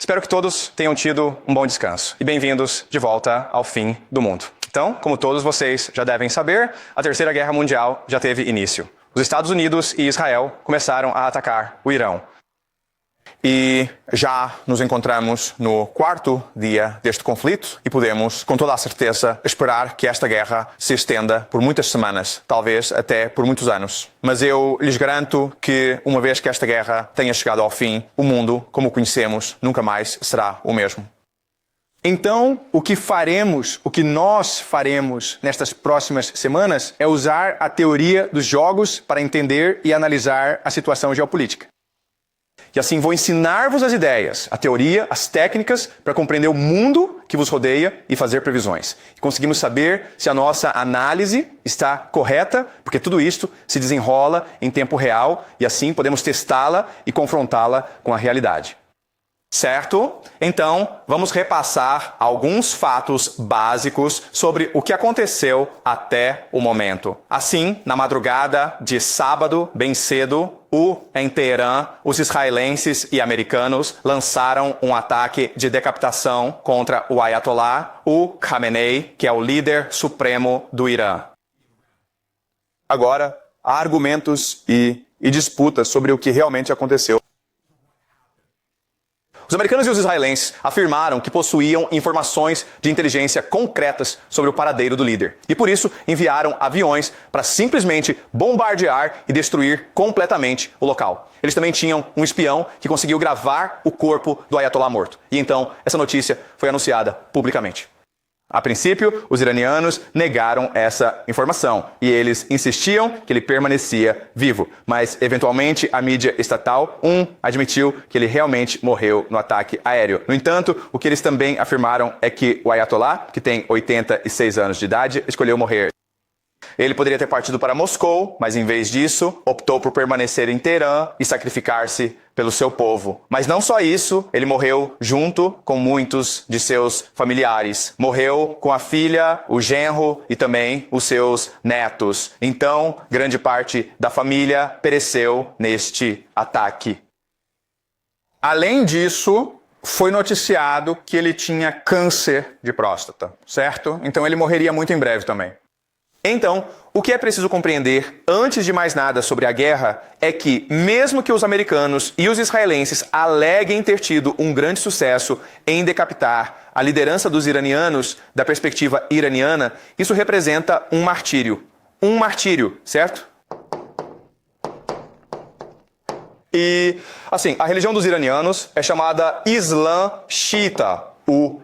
Espero que todos tenham tido um bom descanso e bem-vindos de volta ao fim do mundo. Então, como todos vocês já devem saber, a Terceira Guerra Mundial já teve início. Os Estados Unidos e Israel começaram a atacar o Irão. E já nos encontramos no quarto dia deste conflito e podemos, com toda a certeza, esperar que esta guerra se estenda por muitas semanas, talvez até por muitos anos. Mas eu lhes garanto que, uma vez que esta guerra tenha chegado ao fim, o mundo, como o conhecemos, nunca mais será o mesmo. Então, o que nós faremos nestas próximas semanas é usar a teoria dos jogos para entender e analisar a situação geopolítica. E assim vou ensinar-vos as ideias, a teoria, as técnicas para compreender o mundo que vos rodeia e fazer previsões. E conseguimos saber se a nossa análise está correta, porque tudo isto se desenrola em tempo real e assim podemos testá-la e confrontá-la com a realidade. Certo? Então, vamos repassar alguns fatos básicos sobre o que aconteceu até o momento. Assim, na madrugada de sábado, bem cedo, em Teherã, os israelenses e americanos lançaram um ataque de decapitação contra o Ayatollah, o Khamenei, que é o líder supremo do Irã. Agora, há argumentos e disputas sobre o que realmente aconteceu. Os americanos e os israelenses afirmaram que possuíam informações de inteligência concretas sobre o paradeiro do líder. E por isso enviaram aviões para simplesmente bombardear e destruir completamente o local. Eles também tinham um espião que conseguiu gravar o corpo do Ayatollah morto. E então essa notícia foi anunciada publicamente. A princípio, os iranianos negaram essa informação e eles insistiam que ele permanecia vivo. Mas, eventualmente, a mídia estatal, admitiu que ele realmente morreu no ataque aéreo. No entanto, o que eles também afirmaram é que o Ayatollah, que tem 86 anos de idade, escolheu morrer. Ele poderia ter partido para Moscou, mas em vez disso, optou por permanecer em Teherã e sacrificar-se pelo seu povo. Mas não só isso, ele morreu junto com muitos de seus familiares. Morreu com a filha, o genro e também os seus netos. Então, grande parte da família pereceu neste ataque. Além disso, foi noticiado que ele tinha câncer de próstata, certo? Então ele morreria muito em breve também. Então, o que é preciso compreender, antes de mais nada, sobre a guerra, é que, mesmo que os americanos e os israelenses aleguem ter tido um grande sucesso em decapitar a liderança dos iranianos, da perspectiva iraniana, isso representa um martírio. Um martírio, certo? E, assim, a religião dos iranianos é chamada Islã xiita.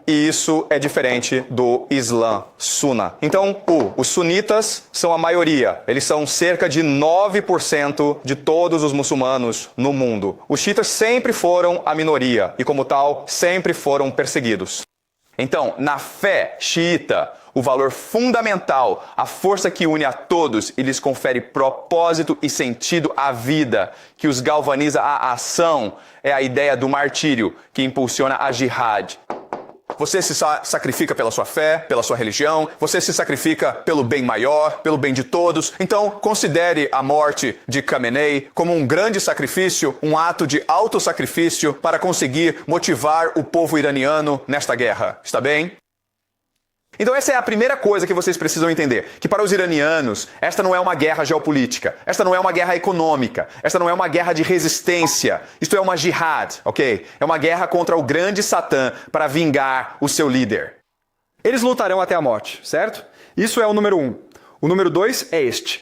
E isso é diferente do Islã Sunna. Então, os sunitas são a maioria. Eles são cerca de 9% de todos os muçulmanos no mundo. Os xiitas sempre foram a minoria e, como tal, sempre foram perseguidos. Então, na fé xiita, o valor fundamental, a força que une a todos e lhes confere propósito e sentido à vida, que os galvaniza à ação, é a ideia do martírio, que impulsiona a jihad. Você se sacrifica pela sua fé, pela sua religião, você se sacrifica pelo bem maior, pelo bem de todos. Então, considere a morte de Khamenei como um grande sacrifício, um ato de autossacrifício para conseguir motivar o povo iraniano nesta guerra. Está bem? Então essa é a primeira coisa que vocês precisam entender, que para os iranianos, esta não é uma guerra geopolítica, esta não é uma guerra econômica, esta não é uma guerra de resistência, isto é uma jihad, ok? É uma guerra contra o grande Satã para vingar o seu líder. Eles lutarão até a morte, certo? Isso é o número 1. O número 2 é este.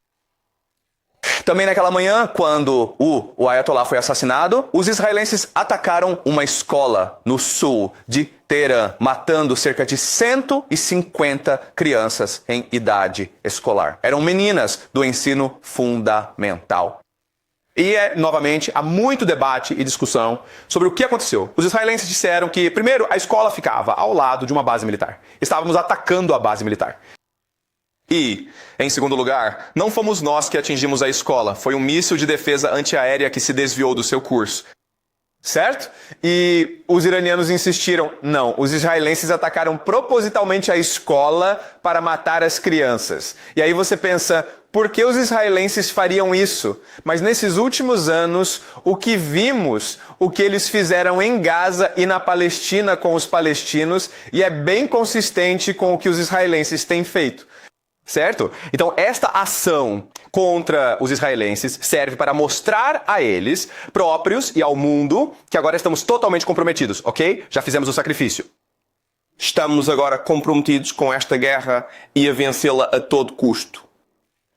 Também naquela manhã, quando o Ayatollah foi assassinado, os israelenses atacaram uma escola no sul de Teherã, matando cerca de 150 crianças em idade escolar. Eram meninas do ensino fundamental. E, novamente, há muito debate e discussão sobre o que aconteceu. Os israelenses disseram que, primeiro, a escola ficava ao lado de uma base militar. Estávamos atacando a base militar. E, em segundo lugar, não fomos nós que atingimos a escola. Foi um míssil de defesa antiaérea que se desviou do seu curso. certo? E os iranianos insistiram, não, os israelenses atacaram propositalmente a escola para matar as crianças. E aí você pensa, por que os israelenses fariam isso? Mas nesses últimos anos, o que vimos, o que eles fizeram em Gaza e na Palestina com os palestinos, e é bem consistente com o que os israelenses têm feito. Certo? Então, esta ação contra os israelenses serve para mostrar a eles próprios e ao mundo que agora estamos totalmente comprometidos, ok? Já fizemos o sacrifício. Estamos agora comprometidos com esta guerra e a vencê-la a todo custo.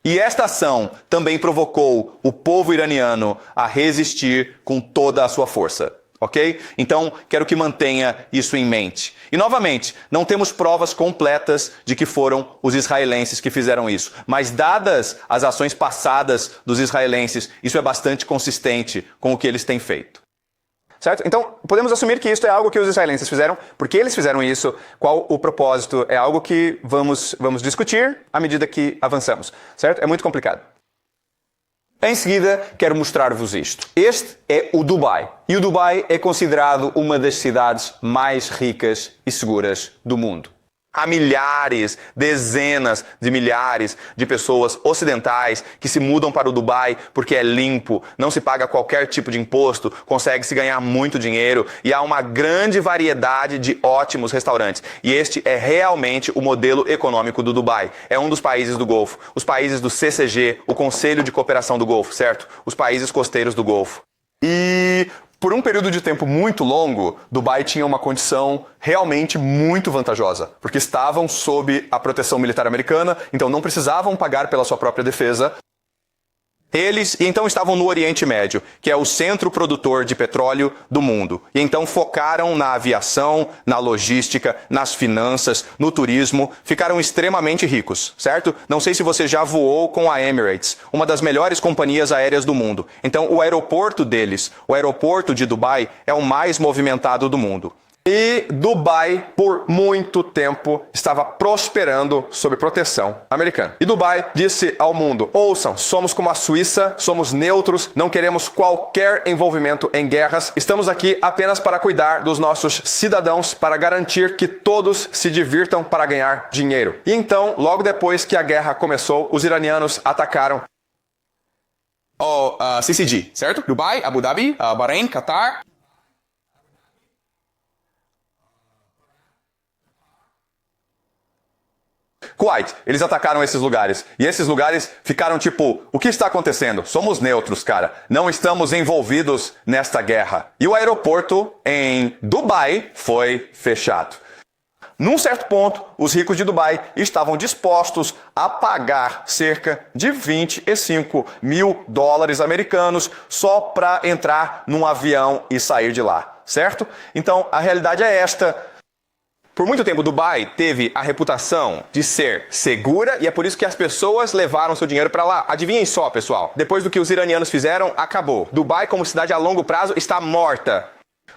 E esta ação também provocou o povo iraniano a resistir com toda a sua força. Ok? Então, quero que mantenha isso em mente. E, novamente, não temos provas completas de que foram os israelenses que fizeram isso. Mas, dadas as ações passadas dos israelenses, isso é bastante consistente com o que eles têm feito. Certo? Então, podemos assumir que isso é algo que os israelenses fizeram. Por que eles fizeram isso? Qual o propósito? É algo que vamos discutir à medida que avançamos. Certo? É muito complicado. Em seguida, quero mostrar-vos isto. Este é o Dubai. E o Dubai é considerado uma das cidades mais ricas e seguras do mundo. Há milhares, dezenas de milhares de pessoas ocidentais que se mudam para o Dubai porque é limpo, não se paga qualquer tipo de imposto, consegue-se ganhar muito dinheiro e há uma grande variedade de ótimos restaurantes. E este é realmente o modelo econômico do Dubai. É um dos países do Golfo, os países do CCG, o Conselho de Cooperação do Golfo, certo? Os países costeiros do Golfo. E por um período de tempo muito longo, Dubai tinha uma condição realmente muito vantajosa, porque estavam sob a proteção militar americana, então não precisavam pagar pela sua própria defesa. Eles então estavam no Oriente Médio, que é o centro produtor de petróleo do mundo. E então focaram na aviação, na logística, nas finanças, no turismo. Ficaram extremamente ricos, certo? Não sei se você já voou com a Emirates, uma das melhores companhias aéreas do mundo. Então o aeroporto deles, o aeroporto de Dubai, é o mais movimentado do mundo. E Dubai, por muito tempo, estava prosperando sob proteção americana. E Dubai disse ao mundo, ouçam, somos como a Suíça, somos neutros, não queremos qualquer envolvimento em guerras, estamos aqui apenas para cuidar dos nossos cidadãos, para garantir que todos se divirtam para ganhar dinheiro. E então, logo depois que a guerra começou, os iranianos atacaram O CCG, certo? Dubai, Abu Dhabi, Bahrein, Qatar. Kuwait, eles atacaram esses lugares. E esses lugares ficaram tipo, o que está acontecendo? Somos neutros, cara. Não estamos envolvidos nesta guerra. E o aeroporto em Dubai foi fechado. Num certo ponto, os ricos de Dubai estavam dispostos a pagar cerca de 25 mil dólares americanos só para entrar num avião e sair de lá, certo? Então, a realidade é esta. Por muito tempo, Dubai teve a reputação de ser segura e é por isso que as pessoas levaram seu dinheiro para lá. Adivinhem só, pessoal. Depois do que os iranianos fizeram, acabou. Dubai, como cidade a longo prazo, está morta.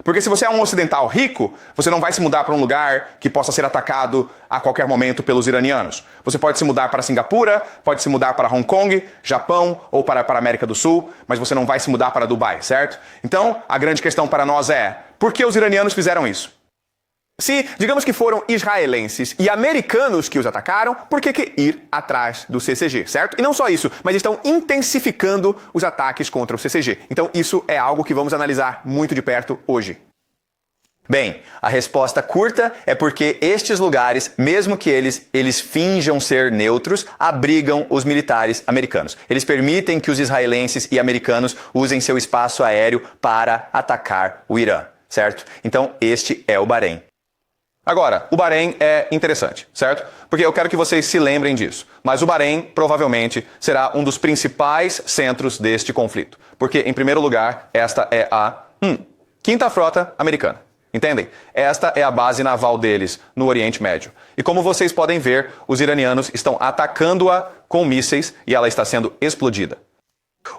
Porque se você é um ocidental rico, você não vai se mudar para um lugar que possa ser atacado a qualquer momento pelos iranianos. Você pode se mudar para Singapura, pode se mudar para Hong Kong, Japão ou para a América do Sul, mas você não vai se mudar para Dubai, certo? Então, a grande questão para nós é, por que os iranianos fizeram isso? Se, digamos que foram israelenses e americanos que os atacaram, por que ir atrás do CCG, certo? E não só isso, mas estão intensificando os ataques contra o CCG. Então isso é algo que vamos analisar muito de perto hoje. Bem, a resposta curta é porque estes lugares, mesmo que eles finjam ser neutros, abrigam os militares americanos. Eles permitem que os israelenses e americanos usem seu espaço aéreo para atacar o Irã, certo? Então este é o Bahrein. Agora, o Bahrein é interessante, certo? Porque eu quero que vocês se lembrem disso. Mas o Bahrein provavelmente será um dos principais centros deste conflito. Porque, em primeiro lugar, esta é a Quinta Frota Americana. Entendem? Esta é a base naval deles no Oriente Médio. E como vocês podem ver, os iranianos estão atacando-a com mísseis e ela está sendo explodida.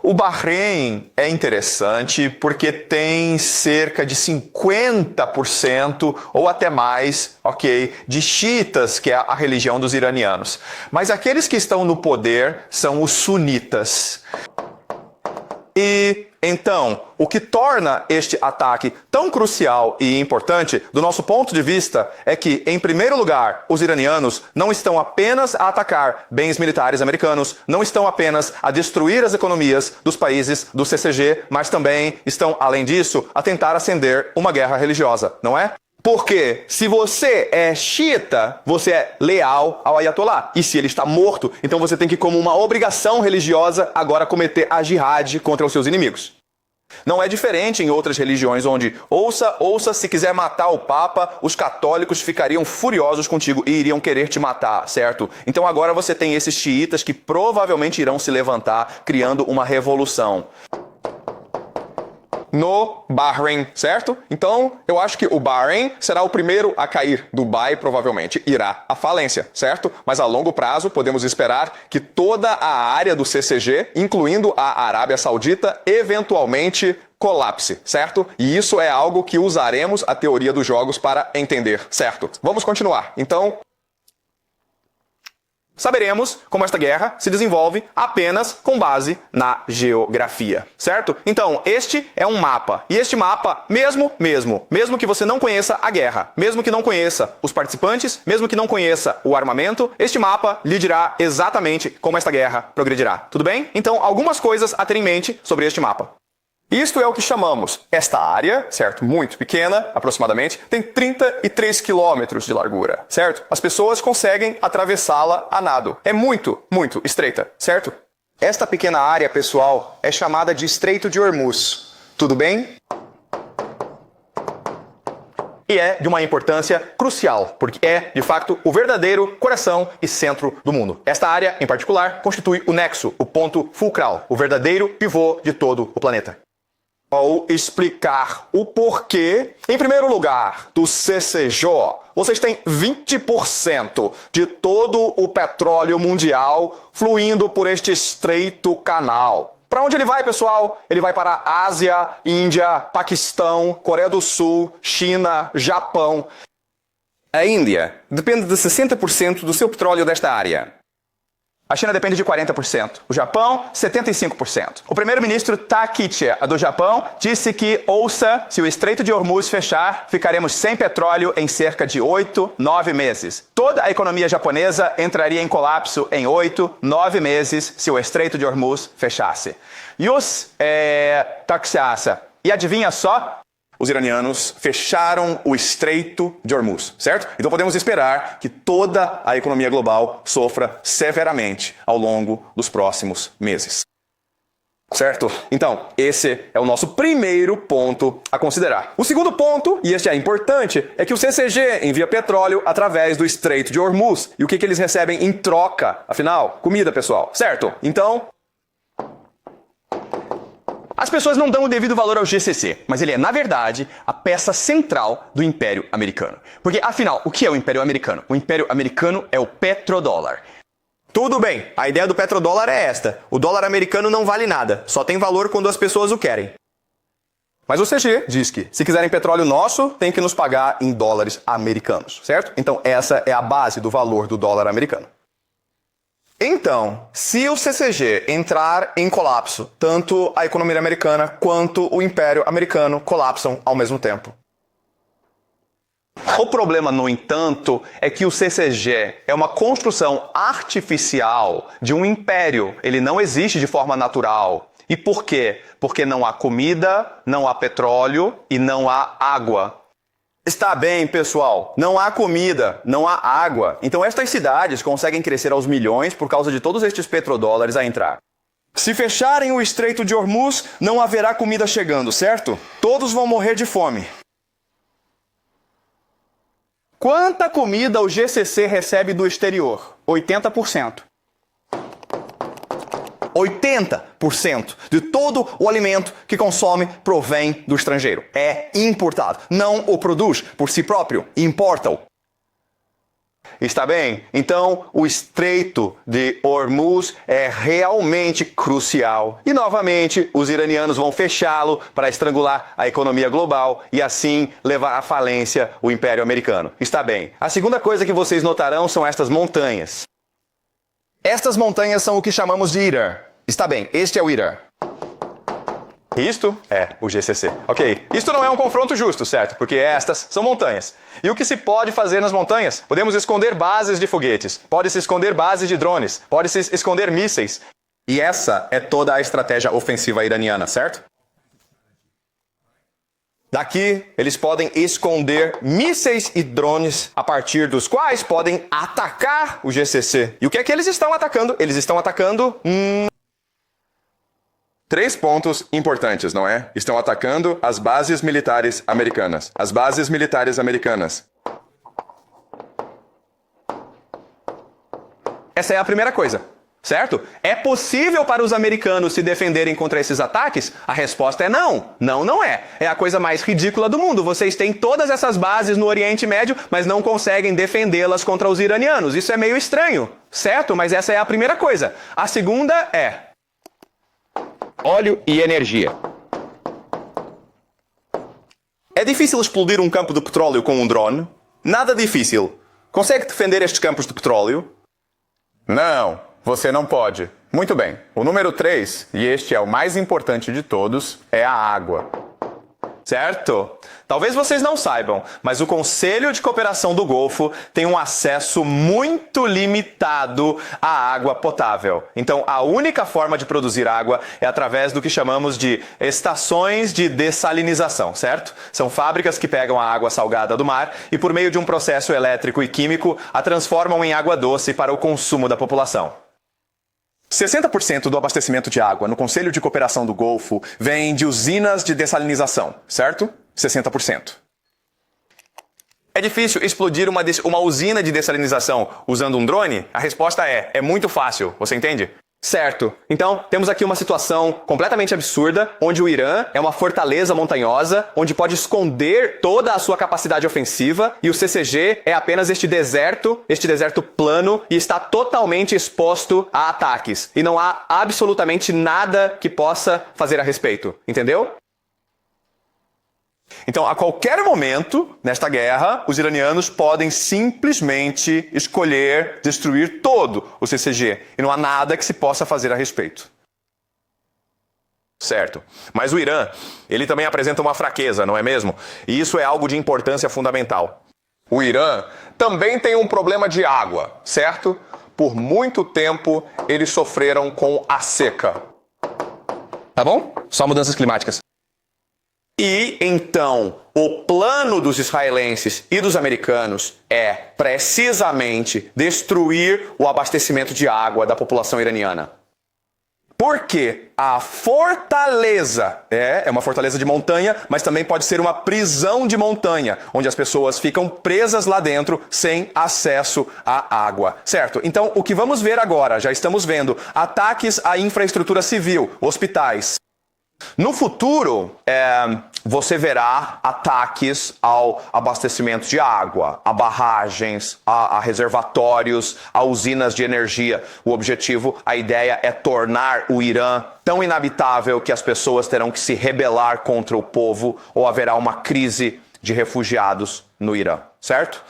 O Bahrein é interessante porque tem cerca de 50% ou até mais, de xiitas, que é a religião dos iranianos. Mas aqueles que estão no poder são os sunitas. E Então, o que torna este ataque tão crucial e importante, do nosso ponto de vista, é que, em primeiro lugar, os iranianos não estão apenas a atacar bens militares americanos, não estão apenas a destruir as economias dos países do CCG, mas também estão, além disso, a tentar acender uma guerra religiosa, não é? Porque se você é xiita, você é leal ao Ayatollah. E se ele está morto, então você tem que, como uma obrigação religiosa, agora cometer a jihad contra os seus inimigos. Não é diferente em outras religiões onde, ouça, se quiser matar o Papa, os católicos ficariam furiosos contigo e iriam querer te matar, certo? Então agora você tem esses xiitas que provavelmente irão se levantar criando uma revolução no Bahrein, certo? Então, eu acho que o Bahrein será o primeiro a cair. Dubai provavelmente irá à falência, certo? Mas a longo prazo, podemos esperar que toda a área do CCG, incluindo a Arábia Saudita, eventualmente colapse, certo? E isso é algo que usaremos a teoria dos jogos para entender, certo? Vamos continuar. Então, saberemos como esta guerra se desenvolve apenas com base na geografia, certo? Então, este é um mapa. E este mapa, mesmo que você não conheça a guerra, mesmo que não conheça os participantes, mesmo que não conheça o armamento, este mapa lhe dirá exatamente como esta guerra progredirá. Tudo bem? Então, algumas coisas a ter em mente sobre este mapa. Isto é o que chamamos esta área, certo? Muito pequena, aproximadamente, tem 33 quilômetros de largura, certo? As pessoas conseguem atravessá-la a nado. É muito estreita, certo? Esta pequena área, pessoal, é chamada de Estreito de Hormuz. Tudo bem? E é de uma importância crucial, porque é, de fato, o verdadeiro coração e centro do mundo. Esta área, em particular, constitui o nexo, o ponto fulcral, o verdadeiro pivô de todo o planeta. Vou explicar o porquê. Em primeiro lugar, do CCJ, vocês têm 20% de todo o petróleo mundial fluindo por este estreito canal. Para onde ele vai, pessoal? Ele vai para a Ásia, Índia, Paquistão, Coreia do Sul, China, Japão. A Índia depende de 60% do seu petróleo desta área. A China depende de 40%. O Japão, 75%. O primeiro-ministro Takichi, do Japão, disse que, se o Estreito de Hormuz fechar, ficaremos sem petróleo em cerca de 8, 9 meses. Toda a economia japonesa entraria em colapso em 8, 9 meses se o Estreito de Hormuz fechasse. E adivinha só? Os iranianos fecharam o Estreito de Hormuz, certo? Então podemos esperar que toda a economia global sofra severamente ao longo dos próximos meses. Certo? Então, esse é o nosso primeiro ponto a considerar. O segundo ponto, e este é importante, é que o CCG envia petróleo através do Estreito de Hormuz. E o que eles recebem em troca? Afinal, comida, pessoal. Certo? Então, as pessoas não dão o devido valor ao GCC, mas ele é, na verdade, a peça central do Império Americano. Porque, afinal, o que é o Império Americano? O Império Americano é o petrodólar. Tudo bem, a ideia do petrodólar é esta. O dólar americano não vale nada, só tem valor quando as pessoas o querem. Mas o CG diz que, se quiserem petróleo nosso, tem que nos pagar em dólares americanos, certo? Então, essa é a base do valor do dólar americano. Então, se o CCG entrar em colapso, tanto a economia americana quanto o Império Americano colapsam ao mesmo tempo. O problema, no entanto, é que o CCG é uma construção artificial de um império. Ele não existe de forma natural. E por quê? Porque não há comida, não há petróleo e não há água. Está bem, pessoal. Não há comida, não há água. Então estas cidades conseguem crescer aos milhões por causa de todos estes petrodólares a entrar. Se fecharem o Estreito de Hormuz, não haverá comida chegando, certo? Todos vão morrer de fome. Quanta comida o GCC recebe do exterior? 80%. 80% de todo o alimento que consome provém do estrangeiro. É importado. Não o produz por si próprio. Importa-o. Está bem? Então, o Estreito de Hormuz é realmente crucial. E, novamente, os iranianos vão fechá-lo para estrangular a economia global e, assim, levar à falência o Império Americano. Está bem. A segunda coisa que vocês notarão são estas montanhas. Estas montanhas são o que chamamos de Idar. Está bem, este é o Idar. Isto é o GCC. Ok, isto não é um confronto justo, certo? Porque estas são montanhas. E o que se pode fazer nas montanhas? Podemos esconder bases de foguetes, pode-se esconder bases de drones, pode-se esconder mísseis. E essa é toda a estratégia ofensiva iraniana, certo? Daqui, eles podem esconder mísseis e drones a partir dos quais podem atacar o GCC. E o que é que eles estão atacando? Eles estão atacando... 3 pontos importantes, não é? Estão atacando as bases militares americanas. As bases militares americanas. Essa é a primeira coisa, certo? É possível para os americanos se defenderem contra esses ataques? A resposta é não. Não, não é. É a coisa mais ridícula do mundo. Vocês têm todas essas bases no Oriente Médio, mas não conseguem defendê-las contra os iranianos. Isso é meio estranho, certo? Mas essa é a primeira coisa. A segunda é... óleo e energia. É difícil explodir um campo de petróleo com um drone? Nada difícil. Consegue defender estes campos de petróleo? Não, você não pode. Muito bem. O número 3, e este é o mais importante de todos, é a água. Certo? Talvez vocês não saibam, mas o Conselho de Cooperação do Golfo tem um acesso muito limitado à água potável. Então, a única forma de produzir água é através do que chamamos de estações de dessalinização, certo? São fábricas que pegam a água salgada do mar e, por meio de um processo elétrico e químico, a transformam em água doce para o consumo da população. 60% do abastecimento de água no Conselho de Cooperação do Golfo vem de usinas de dessalinização, certo? 60%. É difícil explodir uma usina de dessalinização usando um drone? A resposta é muito fácil, você entende? Certo. Então, temos aqui uma situação completamente absurda, onde o Irã é uma fortaleza montanhosa, onde pode esconder toda a sua capacidade ofensiva, e o CCG é apenas este deserto plano, e está totalmente exposto a ataques. E não há absolutamente nada que possa fazer a respeito. Entendeu? Então, a qualquer momento, nesta guerra, os iranianos podem simplesmente escolher destruir todo o CCG. E não há nada que se possa fazer a respeito. Certo. Mas o Irã, ele também apresenta uma fraqueza, não é mesmo? E isso é algo de importância fundamental. O Irã também tem um problema de água, certo? Por muito tempo, eles sofreram com a seca. Tá bom? Só mudanças climáticas. E, então, o plano dos israelenses e dos americanos é, precisamente, destruir o abastecimento de água da população iraniana. Porque a fortaleza é uma fortaleza de montanha, mas também pode ser uma prisão de montanha, onde as pessoas ficam presas lá dentro sem acesso à água, certo? Então, o que vamos ver agora, já estamos vendo, ataques à infraestrutura civil, hospitais. No futuro, você verá ataques ao abastecimento de água, a barragens, a reservatórios, a usinas de energia. O objetivo, a ideia é tornar o Irã tão inabitável que as pessoas terão que se rebelar contra o povo ou haverá uma crise de refugiados no Irã, certo?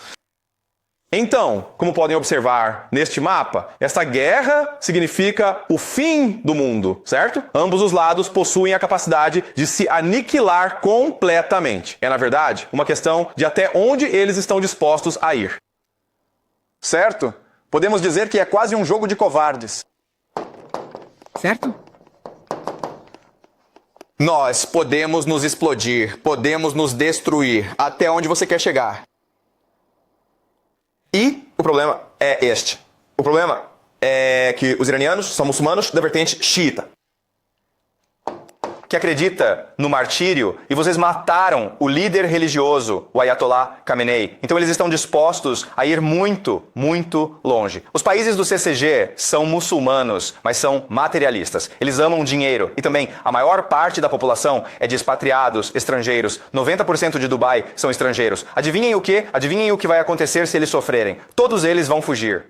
Então, como podem observar neste mapa, esta guerra significa o fim do mundo, certo? Ambos os lados possuem a capacidade de se aniquilar completamente. É, na verdade, uma questão de até onde eles estão dispostos a ir. Certo? Podemos dizer que é quase um jogo de covardes. Certo? Nós podemos nos explodir, podemos nos destruir. Até onde você quer chegar? E o problema é este. O problema é que os iranianos são muçulmanos da vertente xiita, que acredita no martírio, e vocês mataram o líder religioso, o Ayatollah Khamenei. Então eles estão dispostos a ir muito, muito longe. Os países do CCG são muçulmanos, mas são materialistas. Eles amam dinheiro e também a maior parte da população é de expatriados, estrangeiros. 90% de Dubai são estrangeiros. Adivinhem o quê? Adivinhem o que vai acontecer se eles sofrerem. Todos eles vão fugir.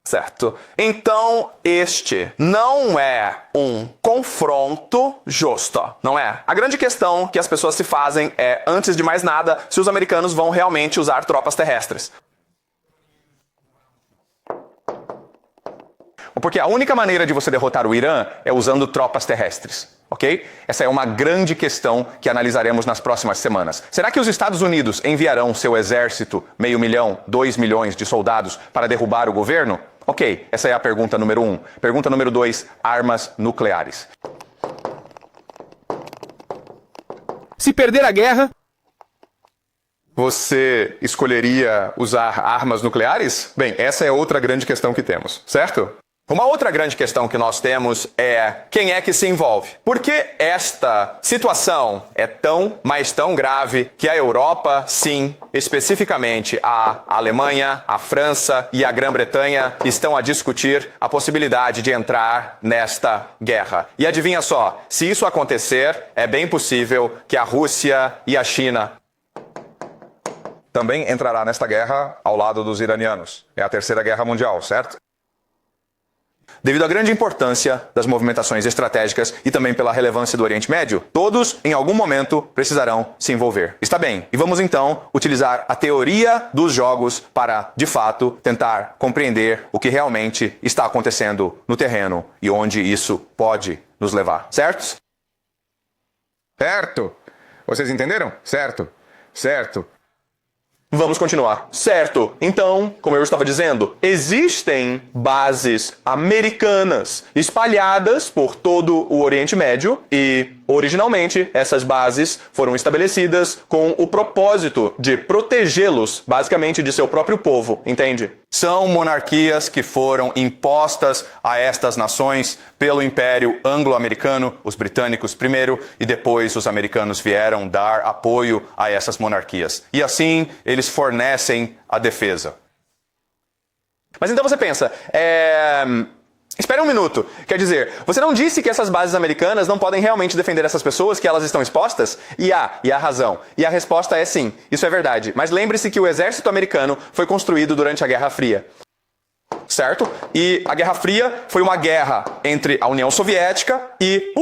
Certo? Então, este não é um confronto justo, não é? A grande questão que as pessoas se fazem é, antes de mais nada, se os americanos vão realmente usar tropas terrestres. Porque a única maneira de você derrotar o Irã é usando tropas terrestres, ok? Essa é uma grande questão que analisaremos nas próximas semanas. Será que os Estados Unidos enviarão seu exército, 500 mil, 2 milhões de soldados para derrubar o governo? Ok, essa é a pergunta número 1. Pergunta número 2, armas nucleares. Se perder a guerra, Você escolheria usar armas nucleares? Bem, essa é outra grande questão que temos, certo? Uma outra grande questão que nós temos é quem é que se envolve. Por que esta situação é tão grave que a Europa, sim, especificamente a Alemanha, a França e a Grã-Bretanha estão a discutir a possibilidade de entrar nesta guerra. E adivinha só, se isso acontecer, é bem possível que a Rússia e a China Também entrará nesta guerra ao lado dos iranianos. É a Terceira Guerra Mundial, certo? Devido à grande importância das movimentações estratégicas e também pela relevância do Oriente Médio, todos, em algum momento, precisarão se envolver. Está bem, e vamos então utilizar a teoria dos jogos para, de fato, tentar compreender o que realmente está acontecendo no terreno e onde isso pode nos levar, certo? Certo. Vocês entenderam? Certo. Certo. Vamos continuar. Certo. Então, como eu estava dizendo, existem bases americanas espalhadas por todo o Oriente Médio e, originalmente, essas bases foram estabelecidas com o propósito de protegê-los, basicamente, de seu próprio povo, entende? São monarquias que foram impostas a estas nações pelo Império Anglo-Americano, os britânicos primeiro, e depois os americanos vieram dar apoio a essas monarquias. E assim, eles fornecem a defesa. Mas então você pensa, espera um minuto. Quer dizer, você não disse que essas bases americanas não podem realmente defender essas pessoas, que elas estão expostas? E há razão. E a resposta é sim, isso é verdade. Mas lembre-se que o exército americano foi construído durante a Guerra Fria. Certo? E a Guerra Fria foi uma guerra entre a União Soviética e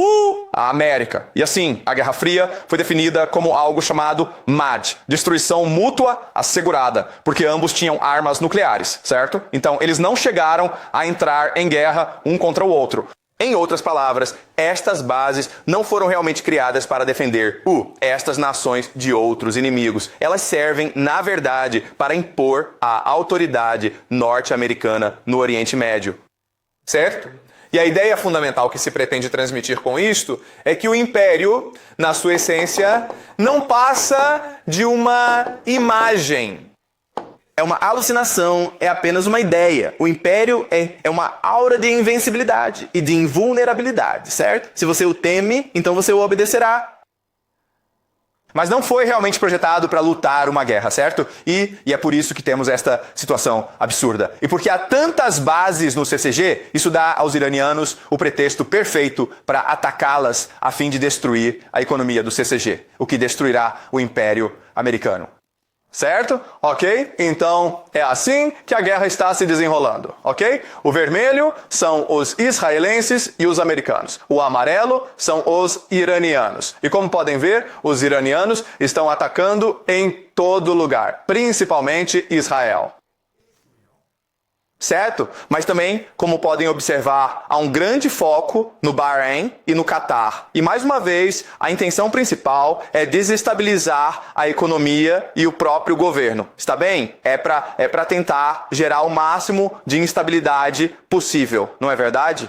a América. E assim, a Guerra Fria foi definida como algo chamado MAD, destruição mútua assegurada, porque ambos tinham armas nucleares, certo? Então, eles não chegaram a entrar em guerra um contra o outro. Em outras palavras, estas bases não foram realmente criadas para defender estas nações de outros inimigos. Elas servem, na verdade, para impor a autoridade norte-americana no Oriente Médio. Certo? E a ideia fundamental que se pretende transmitir com isto é que o império, na sua essência, não passa de uma imagem. É uma alucinação, é apenas uma ideia. O império é uma aura de invencibilidade e de invulnerabilidade, certo? Se você o teme, então você o obedecerá. Mas não foi realmente projetado para lutar uma guerra, certo? E é por isso que temos esta situação absurda. E porque há tantas bases no CCG, isso dá aos iranianos o pretexto perfeito para atacá-las a fim de destruir a economia do CCG, o que destruirá o Império Americano. Certo? Ok? Então, é assim que a guerra está se desenrolando, ok? O vermelho são os israelenses e os americanos. O amarelo são os iranianos. E como podem ver, os iranianos estão atacando em todo lugar, principalmente Israel. Certo? Mas também, como podem observar, há um grande foco no Bahrein e no Catar. E mais uma vez, a intenção principal é desestabilizar a economia e o próprio governo. Está bem? É para tentar gerar o máximo de instabilidade possível, não é verdade?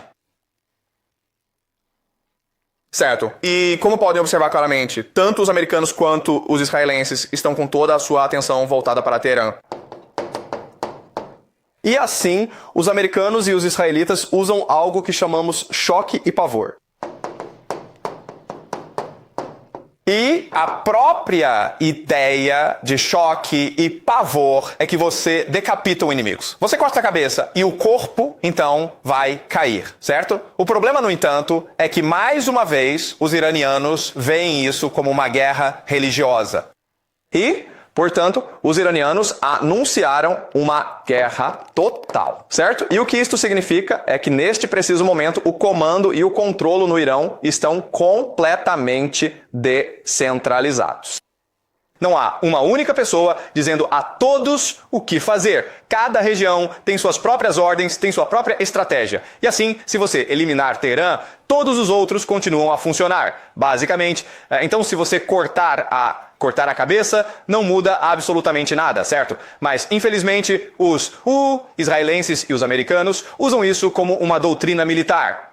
Certo. E como podem observar claramente, tanto os americanos quanto os israelenses estão com toda a sua atenção voltada para Teherã. E assim, os americanos e os israelitas usam algo que chamamos choque e pavor. E a própria ideia de choque e pavor é que você decapita os inimigos. Você corta a cabeça e o corpo, então, vai cair, certo? O problema, no entanto, é que, mais uma vez, os iranianos veem isso como uma guerra religiosa. E, portanto, os iranianos anunciaram uma guerra total, certo? E o que isto significa é que, neste preciso momento, o comando e o controle no Irão estão completamente descentralizados. Não há uma única pessoa dizendo a todos o que fazer. Cada região tem suas próprias ordens, tem sua própria estratégia. E assim, se você eliminar Teherã, todos os outros continuam a funcionar. Basicamente, então se você cortar a cabeça, não muda absolutamente nada, certo? Mas, infelizmente, os israelenses e os americanos usam isso como uma doutrina militar.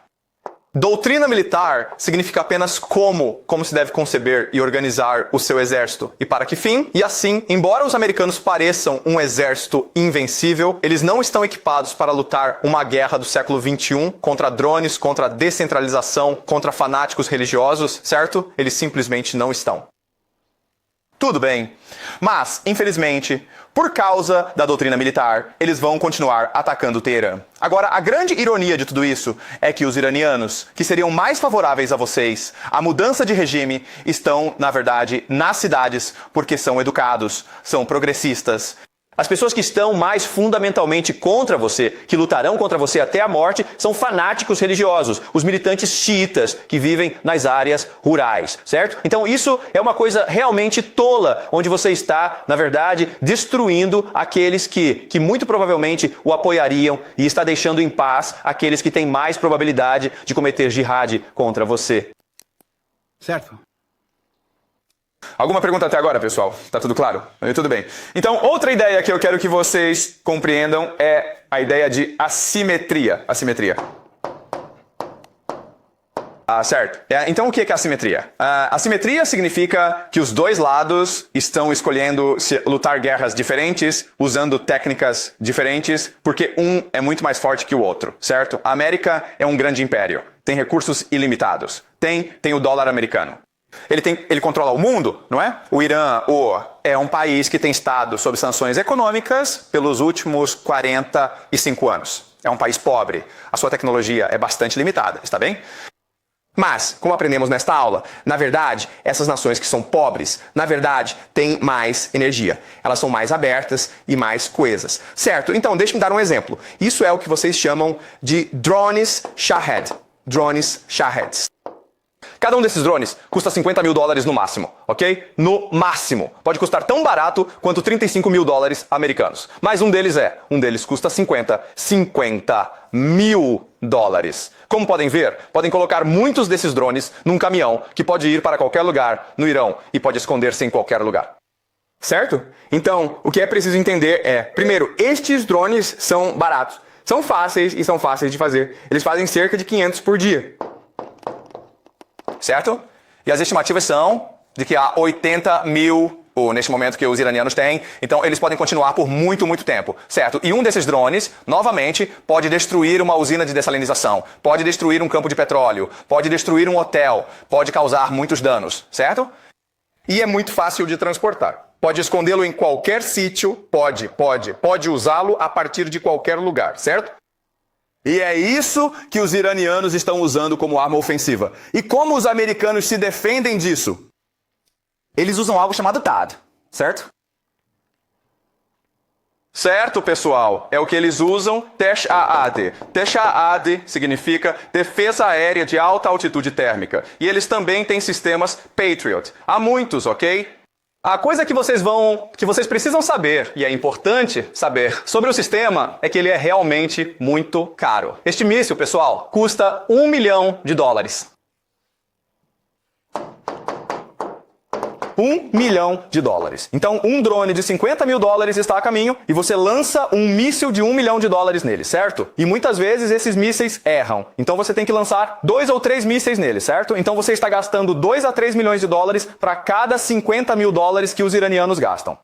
Doutrina militar significa apenas como se deve conceber e organizar o seu exército. E para que fim? E assim, embora os americanos pareçam um exército invencível, eles não estão equipados para lutar uma guerra do século XXI contra drones, contra descentralização, contra fanáticos religiosos, certo? Eles simplesmente não estão. Tudo bem, mas, infelizmente, por causa da doutrina militar, eles vão continuar atacando Teherã. Agora, a grande ironia de tudo isso é que os iranianos, que seriam mais favoráveis a vocês, a mudança de regime, estão, na verdade, nas cidades porque são educados, são progressistas. As pessoas que estão mais fundamentalmente contra você, que lutarão contra você até a morte, são fanáticos religiosos, os militantes xiitas que vivem nas áreas rurais, certo? Então isso é uma coisa realmente tola, onde você está, na verdade, destruindo aqueles que muito provavelmente o apoiariam e está deixando em paz aqueles que têm mais probabilidade de cometer jihad contra você. Certo. Alguma pergunta até agora, pessoal? Tá tudo claro? Tudo bem. Então, outra ideia que eu quero que vocês compreendam é a ideia de assimetria. Certo. Então, o que é assimetria? Assimetria significa que os dois lados estão escolhendo lutar guerras diferentes, usando técnicas diferentes, porque um é muito mais forte que o outro, certo? A América é um grande império, tem recursos ilimitados, tem o dólar americano. Ele controla o mundo, não é? O Irã é um país que tem estado sob sanções econômicas pelos últimos 45 anos. É um país pobre. A sua tecnologia é bastante limitada, está bem? Mas, como aprendemos nesta aula, na verdade, essas nações que são pobres, na verdade, têm mais energia. Elas são mais abertas e mais coesas. Certo? Então, deixe-me dar um exemplo. Isso é o que vocês chamam de drones Shahed. Drones Shaheds. Cada um desses drones custa $50 mil no máximo, ok? No máximo. Pode custar tão barato quanto $35 mil americanos. Mas um deles custa 50 mil dólares. Como podem ver, podem colocar muitos desses drones num caminhão que pode ir para qualquer lugar no Irão e pode esconder-se em qualquer lugar. Certo? Então, o que é preciso entender é, primeiro, estes drones são baratos. São fáceis de fazer. Eles fazem cerca de 500 por dia. Certo? E as estimativas são de que há 80 mil, neste momento, que os iranianos têm. Então, eles podem continuar por muito, muito tempo. Certo? E um desses drones, novamente, pode destruir uma usina de dessalinização, pode destruir um campo de petróleo, pode destruir um hotel, pode causar muitos danos. Certo? E é muito fácil de transportar. Pode escondê-lo em qualquer sítio, pode usá-lo a partir de qualquer lugar. Certo? E é isso que os iranianos estão usando como arma ofensiva. E como os americanos se defendem disso? Eles usam algo chamado THAAD, certo? Certo, pessoal. É o que eles usam, THAAD. THAAD significa Defesa Aérea de Alta Altitude Térmica. E eles também têm sistemas Patriot. Há muitos, ok? A coisa que vocês precisam saber, e é importante saber, sobre o sistema é que ele é realmente muito caro. Este míssil, pessoal, custa $1 milhão. $1 milhão. Então, um drone de $50 mil está a caminho e você lança um míssil de $1 milhão nele, certo? E muitas vezes esses mísseis erram. Então você tem que lançar 2 ou 3 mísseis nele, certo? Então você está gastando $2 a 3 milhões para cada $50 mil que os iranianos gastam.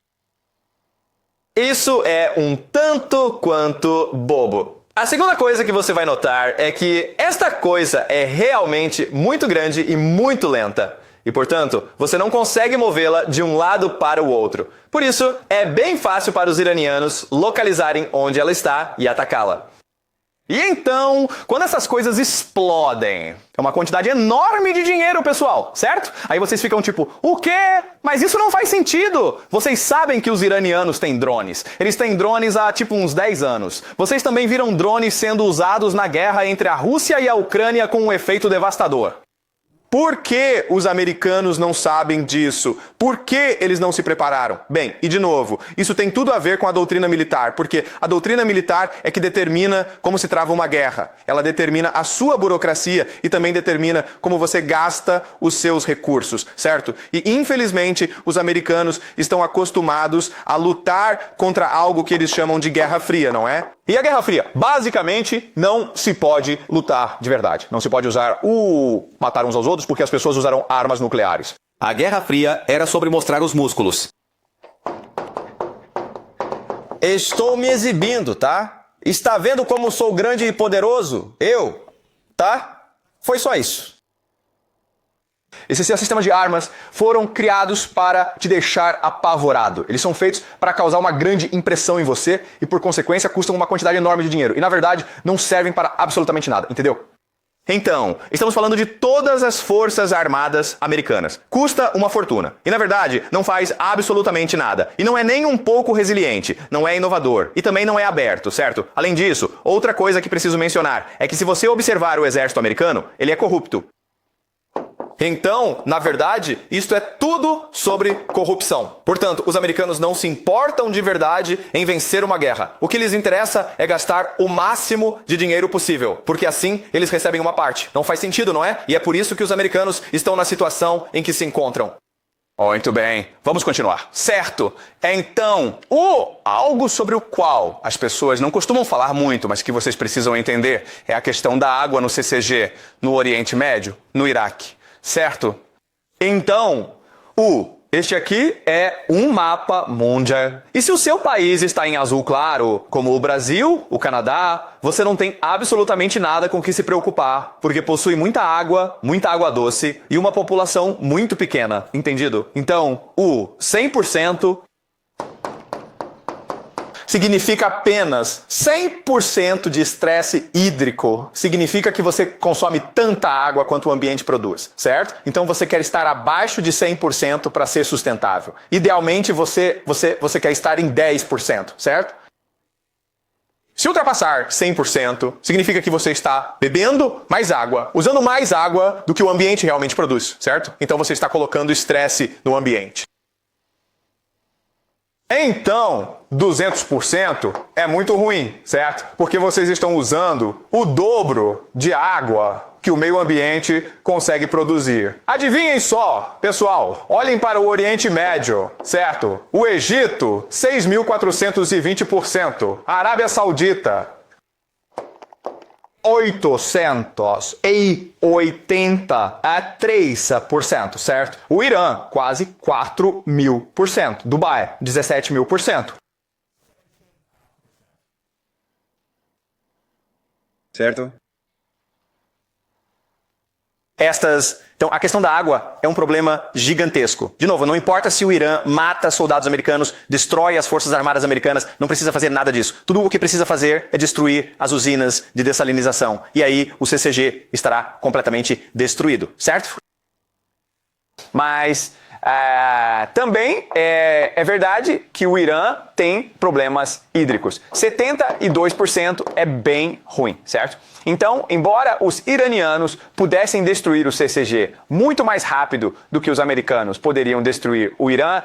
Isso é um tanto quanto bobo. A segunda coisa que você vai notar é que esta coisa é realmente muito grande e muito lenta. E, portanto, você não consegue movê-la de um lado para o outro. Por isso, é bem fácil para os iranianos localizarem onde ela está e atacá-la. E então, quando essas coisas explodem, é uma quantidade enorme de dinheiro, pessoal, certo? Aí vocês ficam tipo, o quê? Mas isso não faz sentido! Vocês sabem que os iranianos têm drones. Eles têm drones há tipo uns 10 anos. Vocês também viram drones sendo usados na guerra entre a Rússia e a Ucrânia com um efeito devastador. Por que os americanos não sabem disso? Por que eles não se prepararam? Bem, e de novo, isso tem tudo a ver com a doutrina militar, porque a doutrina militar é que determina como se trava uma guerra. Ela determina a sua burocracia e também determina como você gasta os seus recursos, certo? E infelizmente os americanos estão acostumados a lutar contra algo que eles chamam de Guerra Fria, não é? E a Guerra Fria, basicamente, não se pode lutar de verdade. Não se pode usar matar uns aos outros porque as pessoas usaram armas nucleares. A Guerra Fria era sobre mostrar os músculos. Estou me exibindo, tá? Está vendo como sou grande e poderoso? Eu, tá? Foi só isso. Esses sistemas de armas foram criados para te deixar apavorado. Eles são feitos para causar uma grande impressão em você e, por consequência, custam uma quantidade enorme de dinheiro. E, na verdade, não servem para absolutamente nada, entendeu? Então, estamos falando de todas as forças armadas americanas. Custa uma fortuna. E, na verdade, não faz absolutamente nada. E não é nem um pouco resiliente, não é inovador. E também não é aberto, certo? Além disso, outra coisa que preciso mencionar é que se você observar o exército americano, ele é corrupto. Então, na verdade, isto é tudo sobre corrupção. Portanto, os americanos não se importam de verdade em vencer uma guerra. O que lhes interessa é gastar o máximo de dinheiro possível, porque assim eles recebem uma parte. Não faz sentido, não é? E é por isso que os americanos estão na situação em que se encontram. Muito bem, vamos continuar. Certo, então, algo sobre o qual as pessoas não costumam falar muito, mas que vocês precisam entender, é a questão da água no CCG, no Oriente Médio, no Iraque. Certo? Então, este aqui é um mapa mundial. E se o seu país está em azul claro, como o Brasil, o Canadá, você não tem absolutamente nada com que se preocupar, porque possui muita água doce e uma população muito pequena, entendido? Então, 100% significa apenas 100% de estresse hídrico. Significa que você consome tanta água quanto o ambiente produz, certo? Então você quer estar abaixo de 100% para ser sustentável. Idealmente você quer estar em 10%, certo? Se ultrapassar 100%, significa que você está bebendo mais água, usando mais água do que o ambiente realmente produz, certo? Então você está colocando estresse no ambiente. Então, 200% é muito ruim, certo? Porque vocês estão usando o dobro de água que o meio ambiente consegue produzir. Adivinhem só, pessoal, olhem para o Oriente Médio, certo? O Egito, 6.420%. A Arábia Saudita, 883%, certo? O Irã, quase 4.000%. Dubai, 17.000%. Certo? Então, a questão da água é um problema gigantesco. De novo, não importa se o Irã mata soldados americanos, destrói as forças armadas americanas, não precisa fazer nada disso. Tudo o que precisa fazer é destruir as usinas de dessalinização. E aí o CCG estará completamente destruído, certo? Mas também é verdade que o Irã tem problemas hídricos. 72% é bem ruim, certo? Então, embora os iranianos pudessem destruir o CCG muito mais rápido do que os americanos poderiam destruir o Irã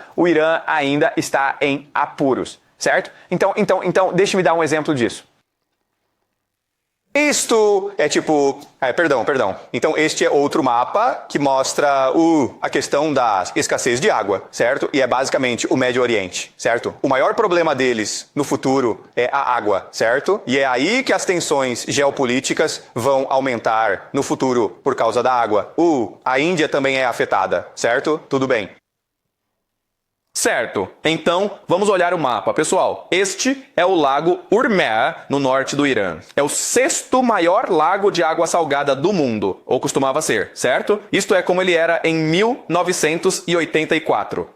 ainda está em apuros, certo? Então, deixe-me dar um exemplo disso. Isto é tipo... Perdão. Então, este é outro mapa que mostra a questão da escassez de água, certo? E é basicamente o Médio Oriente, certo? O maior problema deles no futuro é a água, certo? E é aí que as tensões geopolíticas vão aumentar no futuro por causa da água. A Índia também é afetada, certo? Tudo bem. Certo, então vamos olhar o mapa. Pessoal, este é o lago Urmia, no norte do Irã. É o 6º maior lago de água salgada do mundo, ou costumava ser, certo? Isto é como ele era em 1984.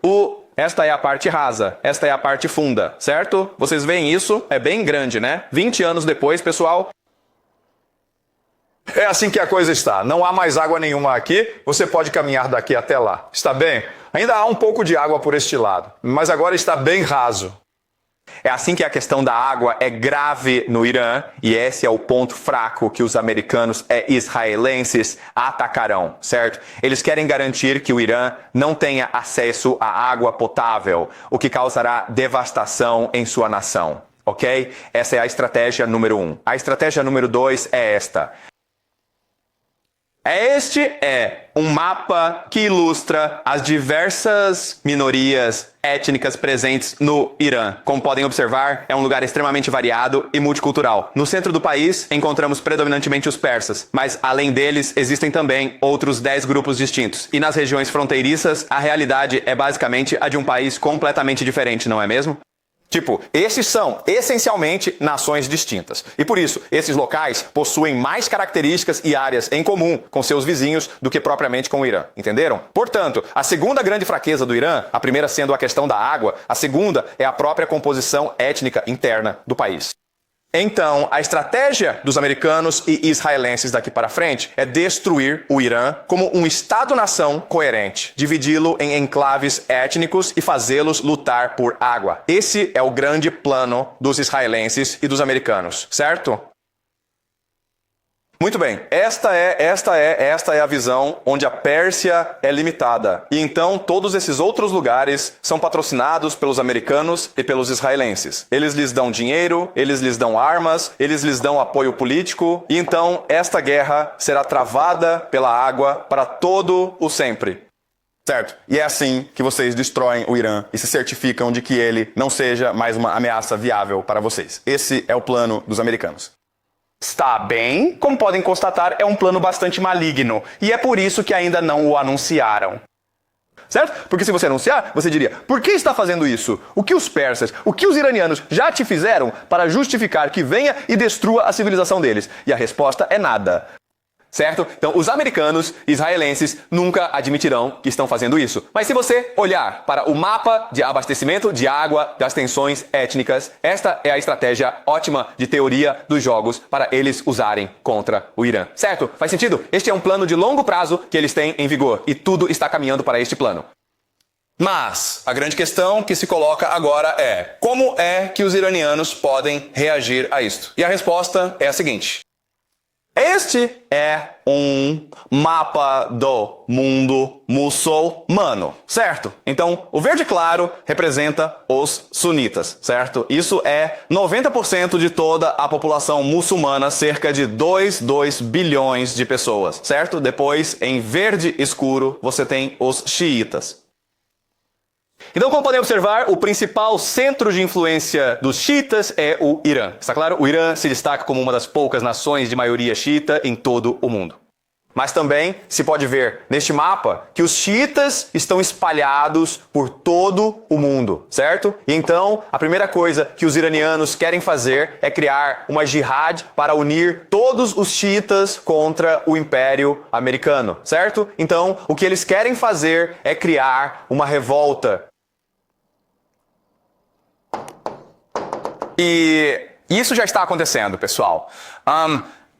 Esta é a parte rasa, esta é a parte funda, certo? Vocês veem isso? É bem grande, né? 20 anos depois, pessoal... É assim que a coisa está. Não há mais água nenhuma aqui. Você pode caminhar daqui até lá. Está bem? Ainda há um pouco de água por este lado, mas agora está bem raso. É assim que a questão da água é grave no Irã, e esse é o ponto fraco que os americanos e israelenses atacarão, certo? Eles querem garantir que o Irã não tenha acesso à água potável, o que causará devastação em sua nação, ok? Essa é a estratégia número 1. A estratégia número 2 é esta. Este é um mapa que ilustra as diversas minorias étnicas presentes no Irã. Como podem observar, é um lugar extremamente variado e multicultural. No centro do país, encontramos predominantemente os persas, mas além deles, existem também outros 10 grupos distintos. E nas regiões fronteiriças, a realidade é basicamente a de um país completamente diferente, não é mesmo? Tipo, esses são, essencialmente, nações distintas. E por isso, esses locais possuem mais características e áreas em comum com seus vizinhos do que propriamente com o Irã. Entenderam? Portanto, a segunda grande fraqueza do Irã, a primeira sendo a questão da água, a segunda é a própria composição étnica interna do país. Então, a estratégia dos americanos e israelenses daqui para frente é destruir o Irã como um Estado-nação coerente, dividi-lo em enclaves étnicos e fazê-los lutar por água. Esse é o grande plano dos israelenses e dos americanos, certo? Muito bem, esta é a visão onde a Pérsia é limitada. E então todos esses outros lugares são patrocinados pelos americanos e pelos israelenses. Eles lhes dão dinheiro, eles lhes dão armas, eles lhes dão apoio político. E então esta guerra será travada pela água para todo o sempre. Certo? E é assim que vocês destroem o Irã e se certificam de que ele não seja mais uma ameaça viável para vocês. Esse é o plano dos americanos. Está bem, como podem constatar, é um plano bastante maligno, e é por isso que ainda não o anunciaram. Certo? Porque se você anunciar, você diria, por que está fazendo isso? O que os persas, o que os iranianos já te fizeram para justificar que venha e destrua a civilização deles? E a resposta é nada. Certo? Então, os americanos e israelenses nunca admitirão que estão fazendo isso. Mas se você olhar para o mapa de abastecimento de água das tensões étnicas, esta é a estratégia ótima de teoria dos jogos para eles usarem contra o Irã. Certo? Faz sentido? Este é um plano de longo prazo que eles têm em vigor e tudo está caminhando para este plano. Mas a grande questão que se coloca agora é: como é que os iranianos podem reagir a isto? E a resposta é a seguinte. Este é um mapa do mundo muçulmano, certo? Então, o verde claro representa os sunitas, certo? Isso é 90% de toda a população muçulmana, cerca de 2 bilhões de pessoas, certo? Depois, em verde escuro, você tem os xiitas. Então, como podem observar, o principal centro de influência dos xiitas é o Irã. Está claro? O Irã se destaca como uma das poucas nações de maioria xiita em todo o mundo. Mas também se pode ver neste mapa que os xiitas estão espalhados por todo o mundo, certo? E então, a primeira coisa que os iranianos querem fazer é criar uma jihad para unir todos os xiitas contra o Império Americano, certo? Então, o que eles querem fazer é criar uma revolta. E isso já está acontecendo, pessoal.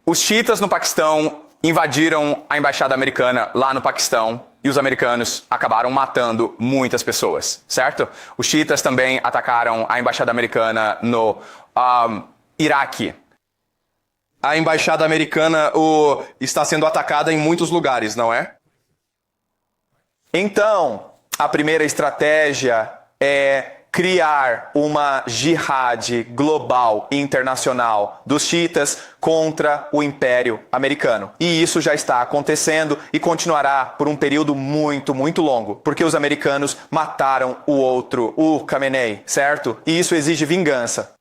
Os xiitas no Paquistão invadiram a embaixada americana lá no Paquistão e os americanos acabaram matando muitas pessoas, certo? Os xiitas também atacaram a embaixada americana no Iraque. A embaixada americana está sendo atacada em muitos lugares, não é? Então, a primeira estratégia é criar uma jihad global e internacional dos xiitas contra o Império Americano. E isso já está acontecendo e continuará por um período muito, muito longo, porque os americanos mataram o outro, o Khamenei, certo? E isso exige vingança.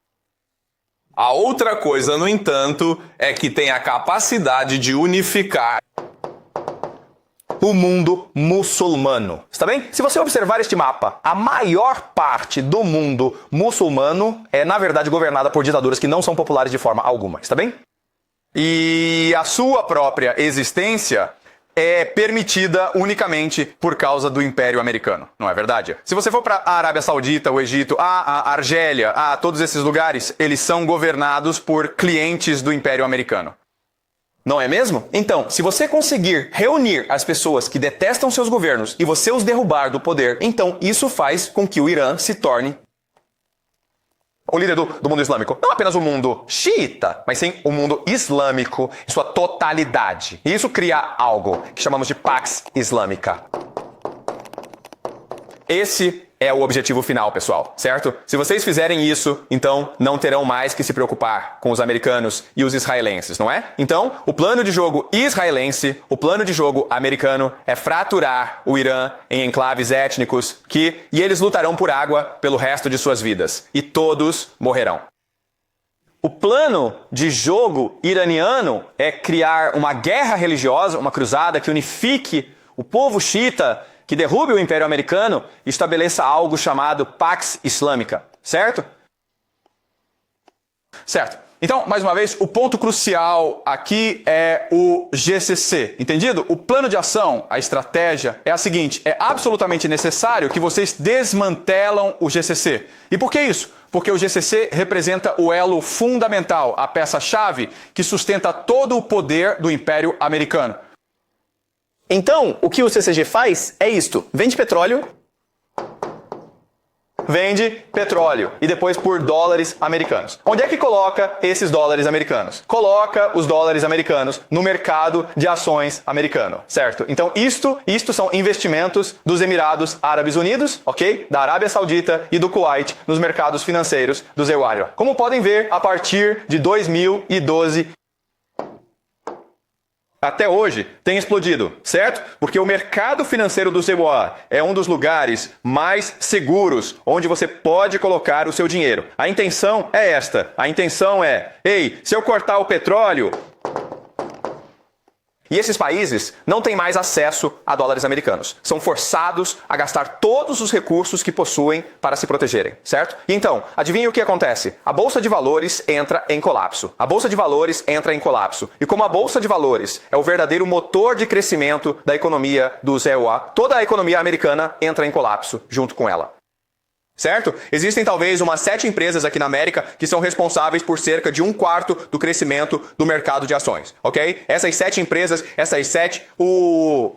A outra coisa, no entanto, é que tem a capacidade de unificar o mundo muçulmano. Está bem? Se você observar este mapa, a maior parte do mundo muçulmano é, na verdade, governada por ditaduras que não são populares de forma alguma. Está bem? E a sua própria existência é permitida unicamente por causa do Império Americano, não é verdade? Se você for para a Arábia Saudita, o Egito, a Argélia, todos esses lugares, eles são governados por clientes do Império Americano. Não é mesmo? Então, se você conseguir reunir as pessoas que detestam seus governos e você os derrubar do poder, então isso faz com que o Irã se torne o líder do mundo islâmico. Não apenas o mundo xiita, mas sim o mundo islâmico em sua totalidade. E isso cria algo que chamamos de Pax Islâmica. Esse é o objetivo final, pessoal, certo? Se vocês fizerem isso, então não terão mais que se preocupar com os americanos e os israelenses, não é? Então, o plano de jogo israelense, o plano de jogo americano é fraturar o Irã em enclaves étnicos e eles lutarão por água pelo resto de suas vidas. E todos morrerão. O plano de jogo iraniano é criar uma guerra religiosa, uma cruzada que unifique o povo xiita, que derrube o Império Americano e estabeleça algo chamado Pax Islâmica, certo? Certo. Então, mais uma vez, o ponto crucial aqui é o GCC, entendido? O plano de ação, a estratégia é a seguinte, é absolutamente necessário que vocês desmantelam o GCC. E por que isso? Porque o GCC representa o elo fundamental, a peça-chave que sustenta todo o poder do Império Americano. Então, o que o CCG faz é isto. Vende petróleo e depois por dólares americanos. Onde é que coloca esses dólares americanos? Coloca os dólares americanos no mercado de ações americano, certo? Então isto são investimentos dos Emirados Árabes Unidos, ok? Da Arábia Saudita e do Kuwait nos mercados financeiros do Zewaria. Como podem ver, a partir de 2012 até hoje tem explodido, certo? Porque o mercado financeiro do Zewa é um dos lugares mais seguros onde você pode colocar o seu dinheiro. A intenção é esta. A intenção é, ei, se eu cortar o petróleo... E esses países não têm mais acesso a dólares americanos. São forçados a gastar todos os recursos que possuem para se protegerem, certo? E então, adivinha o que acontece? A Bolsa de Valores entra em colapso. A Bolsa de Valores entra em colapso. E como a Bolsa de Valores é o verdadeiro motor de crescimento da economia do ZEUA, toda a economia americana entra em colapso junto com ela. Certo? Existem talvez umas 7 empresas aqui na América que são responsáveis por cerca de 1/4 do crescimento do mercado de ações, ok? Essas 7 empresas, essas 7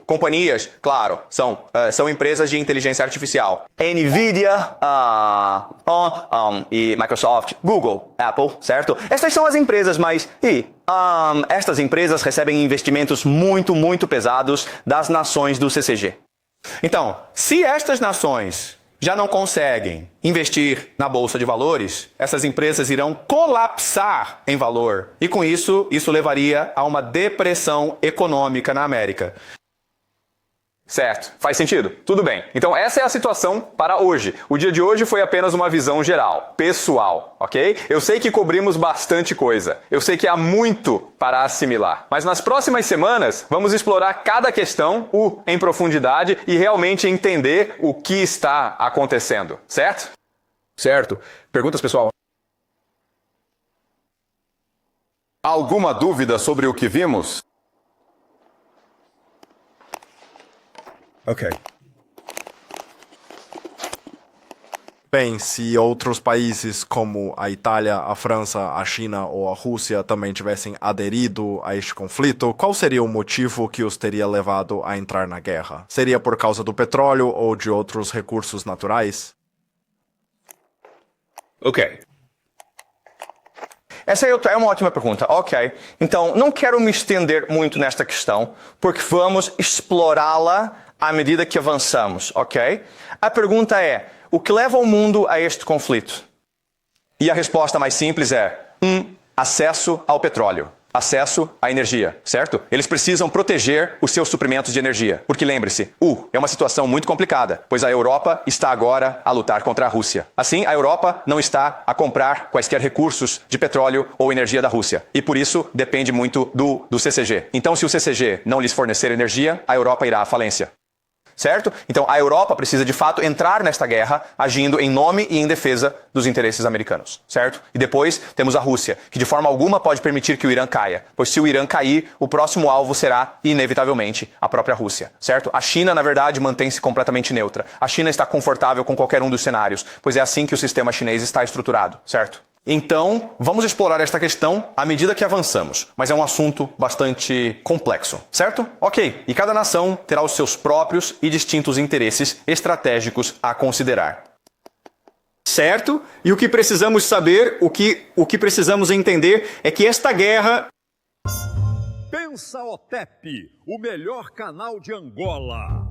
companhias, claro, são empresas de inteligência artificial. Nvidia, e Microsoft, Google, Apple, certo? Estas são as empresas, mas estas empresas recebem investimentos muito pesados das nações do CCG. Então, se estas nações já não conseguem investir na Bolsa de Valores, essas empresas irão colapsar em valor. E com isso levaria a uma depressão econômica na América. Certo, faz sentido? Tudo bem. Então essa é a situação para hoje. O dia de hoje foi apenas uma visão geral, pessoal, ok? Eu sei que cobrimos bastante coisa. Eu sei que há muito para assimilar. Mas nas próximas semanas vamos explorar cada questão em profundidade e realmente entender o que está acontecendo, certo? Certo. Perguntas, pessoal? Alguma dúvida sobre o que vimos? Ok. Bem, se outros países como a Itália, a França, a China ou a Rússia também tivessem aderido a este conflito, qual seria o motivo que os teria levado a entrar na guerra? Seria por causa do petróleo ou de outros recursos naturais? Ok. Essa é uma ótima pergunta. Ok. Então, não quero me estender muito nesta questão, porque vamos explorá-la à medida que avançamos, ok? A pergunta é, o que leva o mundo a este conflito? E a resposta mais simples é, acesso ao petróleo. Acesso à energia, certo? Eles precisam proteger os seus suprimentos de energia. Porque lembre-se, é uma situação muito complicada, pois a Europa está agora a lutar contra a Rússia. Assim, a Europa não está a comprar quaisquer recursos de petróleo ou energia da Rússia. E por isso depende muito do CCG. Então, se o CCG não lhes fornecer energia, a Europa irá à falência. Certo? Então a Europa precisa de fato entrar nesta guerra agindo em nome e em defesa dos interesses americanos, certo? E depois temos a Rússia, que de forma alguma pode permitir que o Irã caia, pois se o Irã cair, o próximo alvo será inevitavelmente a própria Rússia, certo? A China, na verdade, mantém-se completamente neutra. A China está confortável com qualquer um dos cenários, pois é assim que o sistema chinês está estruturado, certo? Então, vamos explorar esta questão à medida que avançamos, mas é um assunto bastante complexo, certo? Ok, e cada nação terá os seus próprios e distintos interesses estratégicos a considerar. certo? E o que precisamos saber, o que precisamos entender é que esta guerra... Pensa OTEP, o melhor canal de Angola.